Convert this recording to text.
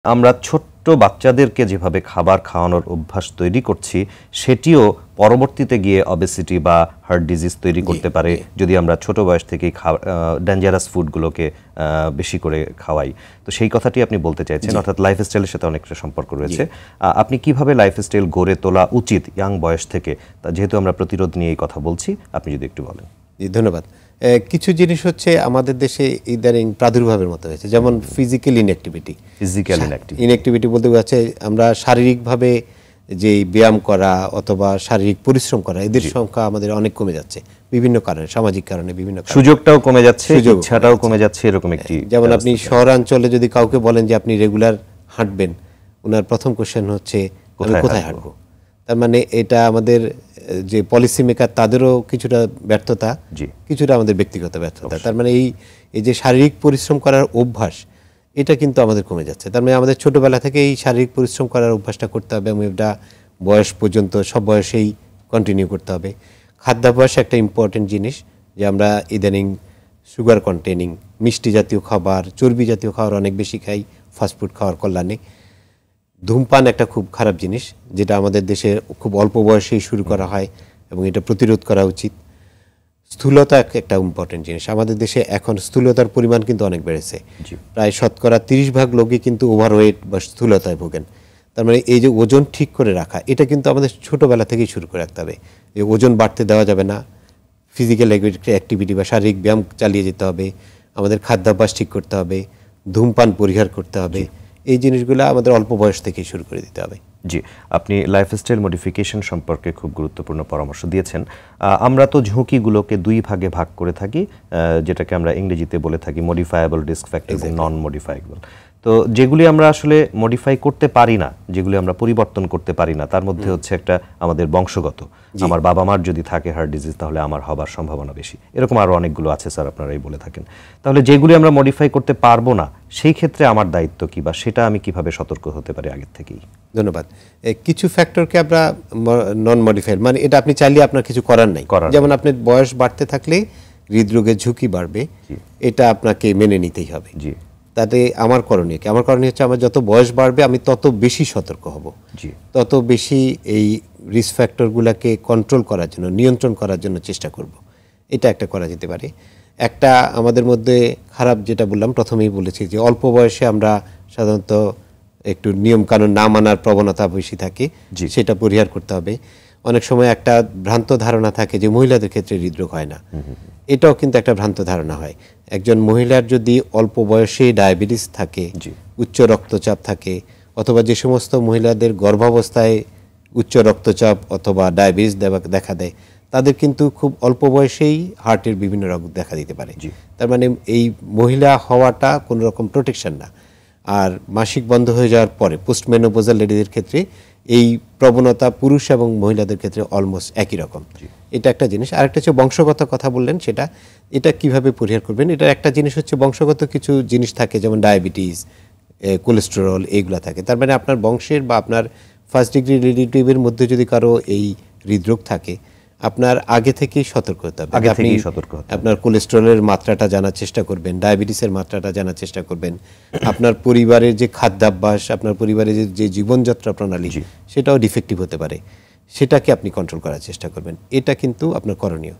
আমরা ছোট্ট বাচ্চাদেরকে যেভাবে খাবার খাওয়ানোর অভ্যাস তৈরি করছি সেটিও পরবর্তীতে গিয়ে অবেসিটি বা হার্ট ডিজিজ তৈরি করতে পারে যদি আমরা ছোট বয়স থেকেই ডেঞ্জারাস ফুডগুলোকে বেশি করে খাওয়াই। তো সেই কথাটি আপনি বলতে চাইছেন, অর্থাৎ লাইফস্টাইলের সাথে অনেকটা সম্পর্ক রয়েছে। আপনি কিভাবে লাইফস্টাইল গড়ে তোলা উচিত ইয়াং বয়স থেকে, যেহেতু আমরা প্রতিরোধ নিয়ে এই কথা বলছি, আপনি যদি একটু বলেন। ধন্যবাদ। কিছু জিনিস হচ্ছে আমাদের দেশে ইদানিং প্রাদুর্ভাবের মতো হয়েছে, যেমন ফিজিক্যাল ইনঅ্যাক্টিভিটি বলতে বোঝাচ্ছে আমরা শারীরিকভাবে যে ব্যায়াম করা অথবা শারীরিক পরিশ্রম করা এদের সংখ্যা আমাদের অনেক কমে যাচ্ছে বিভিন্ন কারণে, সামাজিক কারণে, বিভিন্ন সুযোগটাও কমে যাচ্ছে, ইচ্ছাটাও কমে যাচ্ছে, এরকম একটি। যেমন আপনি শহরাঞ্চলে যদি কাউকে বলেন যে আপনি রেগুলার হাঁটবেন, ওনার প্রথম কোশ্চেন হচ্ছে কোথায় হাঁটবো। তার মানে এটা আমাদের যে পলিসি মেকার তাদেরও কিছুটা ব্যর্থতা, কিছুটা আমাদের ব্যক্তিগত ব্যর্থতা। তার মানে এই যে শারীরিক পরিশ্রম করার অভ্যাস, এটা কিন্তু আমাদের কমে যাচ্ছে। তার মানে আমাদের ছোটোবেলা থেকে এই শারীরিক পরিশ্রম করার অভ্যাসটা করতে হবে এবং এটা বয়স পর্যন্ত সব বয়সেই কন্টিনিউ করতে হবে। খাদ্যাভ্যাস একটা ইম্পর্টেন্ট জিনিস, যে আমরা ইদানিং সুগার কন্টেনিং মিষ্টি জাতীয় খাবার, চর্বি জাতীয় খাবার অনেক বেশি খাই ফাস্টফুড খাওয়ার কল্যাণে। ধূমপান একটা খুব খারাপ জিনিস, যেটা আমাদের দেশে খুব অল্প বয়সেই শুরু করা হয় এবং এটা প্রতিরোধ করা উচিত। স্থূলতা একটা ইম্পর্টেন্ট জিনিস, আমাদের দেশে এখন স্থূলতার পরিমাণ কিন্তু অনেক বেড়েছে। প্রায় শতকরা 30% লোকই কিন্তু ওভারওয়েট বা স্থূলতায় ভোগেন। তার মানে এই যে ওজন ঠিক করে রাখা, এটা কিন্তু আমাদের ছোটোবেলা থেকেই শুরু করে রাখতে হবে। এই ওজন বাড়তে দেওয়া যাবে না, ফিজিক্যাল অ্যাক্টিভিটি বা শারীরিক ব্যায়াম চালিয়ে যেতে হবে, আমাদের খাদ্যাভ্যাস ঠিক করতে হবে, ধূমপান পরিহার করতে হবে। এই জিনিসগুলো আমাদের অল্প বয়স থেকেই শুরু করে দিতে হবে। জি, আপনি লাইফস্টাইল মডিফিকেশন সম্পর্কে খুব গুরুত্বপূর্ণ পরামর্শ দিয়েছেন। আমরা তো ঝুঁকিগুলোকে দুই ভাগে ভাগ করে থাকি, যেটাকে আমরা ইংরেজিতে বলে থাকি মডিফায়েবল রিস্ক ফ্যাক্টর এবং নন মডিফায়েবল। তো যেগুলি আমরা আসলে মডিফাই করতে পারি না, যেগুলি আমরা পরিবর্তন করতে পারি না, তার মধ্যে হচ্ছে একটা আমাদের বংশগত। আমার বাবা মার যদি থাকে হার্ট ডিজিজ, তাহলে আমার হবার সম্ভাবনা বেশি। এরকম আরও অনেকগুলো আছে স্যার, আপনারাই বলে থাকেন। তাহলে যেগুলি আমরা মডিফাই করতে পারবো না, সেই ক্ষেত্রে আমার দায়িত্ব কী, বা সেটা আমি কিভাবে সতর্ক হতে পারি আগের থেকেই? ধন্যবাদ। কিছু ফ্যাক্টরকে আমরা নন মডিফাইড, মানে এটা আপনি চাইলে আপনার কিছু করার নাই। যেমন আপনার বয়স বাড়তে থাকলে হৃদরোগের ঝুঁকি বাড়বে, এটা আপনাকে মেনে নিতেই হবে। জি, তাতে আমার করণীয় কি? আমার করণীয় হচ্ছে, আমার যত বয়স বাড়বে আমি তত বেশি সতর্ক হব, তত বেশি এই রিস্ক ফ্যাক্টরগুলোকে কন্ট্রোল করার জন্য, নিয়ন্ত্রণ করার জন্য চেষ্টা করব। এটা একটা করা যেতে পারে। একটা আমাদের মধ্যে খারাপ, যেটা বললাম প্রথমেই বলেছি, যে অল্প বয়সে আমরা সাধারণত একটু নিয়ম কানুন না মানার প্রবণতা বেশি থাকে, সেটা পরিহার করতে হবে। অনেক সময় একটা ভ্রান্ত ধারণা থাকে যে মহিলাদের ক্ষেত্রে হৃদরোগ হয় না, এটাও কিন্তু একটা ভ্রান্ত ধারণা হয়। একজন মহিলার যদি অল্প বয়সে ডায়াবেটিস থাকে, উচ্চ রক্তচাপ থাকে, অথবা যে সমস্ত মহিলাদের গর্ভাবস্থায় উচ্চ রক্তচাপ অথবা ডায়াবেটিস দেখা দেয়, তাদের কিন্তু খুব অল্প বয়সেই হার্টের বিভিন্ন রোগ দেখা দিতে পারে। তার মানে এই মহিলা হওয়াটা কোনো রকম প্রোটেকশন না। আর মাসিক বন্ধ হয়ে যাওয়ার পরে পোস্টমেনোপজাল লেডিদের ক্ষেত্রে এই প্রবণতা পুরুষ এবং মহিলাদের ক্ষেত্রে অলমোস্ট একই রকম। এটা একটা জিনিস। আরেকটা হচ্ছে বংশগত কথা বললেন, এটা কিভাবে পরিহার করবেন। এটা একটা জিনিস হচ্ছে, বংশগত কিছু জিনিস থাকে, যেমন ডায়াবেটিস, কোলেস্টেরল, এইগুলো থাকে। তার মানে আপনার বংশের বা আপনার ফার্স্ট ডিগ্রি রিলেটিভের মধ্যে যদি কারো এই হৃদরোগ থাকে, আপনার আগে থেকেই সতর্ক হতে হবে। আপনার কোলেস্টেরলের মাত্রাটা জানার চেষ্টা করবেন, ডায়াবেটিসের মাত্রাটা জানার চেষ্টা করবেন, আপনার পরিবারের যে খাদ্যাভ্যাস, আপনার পরিবারের যে জীবনযাত্রা প্রণালী, সেটাও ডিফেক্টিভ হতে পারে, সেটাকে আপনি কন্ট্রোল করার চেষ্টা করবেন। এটা কিন্তু আপনার করণীয়।